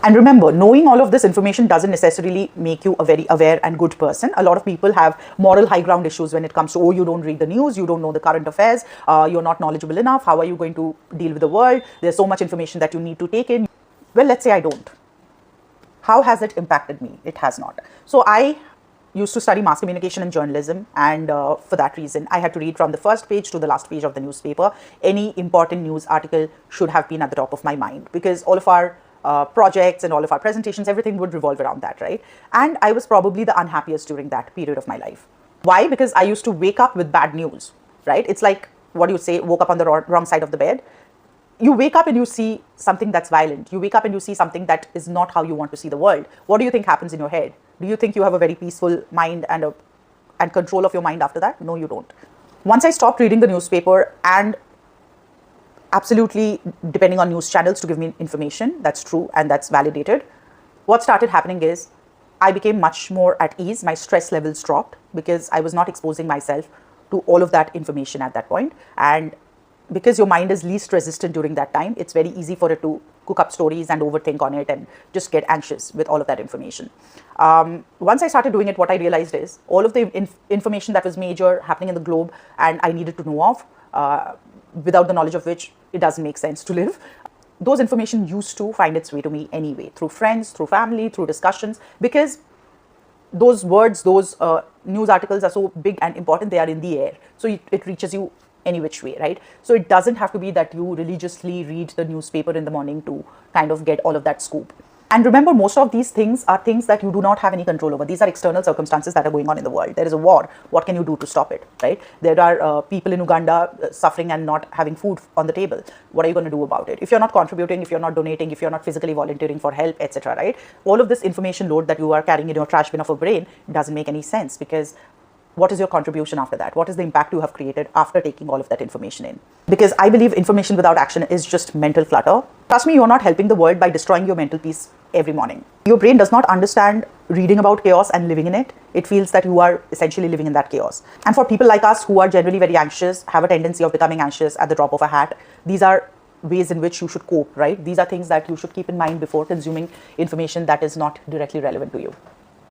And remember, knowing all of this information doesn't necessarily make you a very aware and good person. A lot of people have moral high ground issues when it comes to, oh, you don't read the news, you don't know the current affairs, you're not knowledgeable enough, how are you going to deal with the world? There's so much information that you need to take in. Well, let's say I don't. How has it impacted me? It has not. So I used to study mass communication and journalism, and for that reason, I had to read from the first page to the last page of the newspaper. Any important news article should have been at the top of my mind, because all of our projects and all of our presentations, everything would revolve around that, right? And I was probably the unhappiest during that period of my life. Why? Because I used to wake up with bad news, right? It's like, what do you say, woke up on the wrong side of the bed. You wake up and you see something that's violent. You wake up and you see something that is not how you want to see the world. What do you think happens in your head? Do you think you have a very peaceful mind and control of your mind after that? No, you don't. Once I stopped reading the newspaper and absolutely depending on news channels to give me information that's true and that's validated, what started happening is I became much more at ease. My stress levels dropped because I was not exposing myself to all of that information at that point. And because your mind is least resistant during that time, it's very easy for it to cook up stories and overthink on it and just get anxious with all of that information. Once I started doing it, what I realized is all of the information that was major happening in the globe and I needed to know of, without the knowledge of which it doesn't make sense to live. Those information used to find its way to me anyway, through friends, through family, through discussions, because those words, those news articles are so big and important, they are in the air. So it reaches you any which way, right? So it doesn't have to be that you religiously read the newspaper in the morning to kind of get all of that scoop. And remember, most of these things are things that you do not have any control over. These are external circumstances that are going on in the world. There is a war. What can you do to stop it, right? There are people in Uganda suffering and not having food on the table. What are you going to do about it? If you're not contributing, if you're not donating, if you're not physically volunteering for help, etc., right? All of this information load that you are carrying in your trash bin of a brain doesn't make any sense, because what is your contribution after that? What is the impact you have created after taking all of that information in? Because I believe information without action is just mental clutter. Trust me, you're not helping the world by destroying your mental peace every morning. Your brain does not understand reading about chaos and living in it. It feels that you are essentially living in that chaos. And for people like us who are generally very anxious, have a tendency of becoming anxious at the drop of a hat, these are ways in which you should cope, right? These are things that you should keep in mind before consuming information that is not directly relevant to you.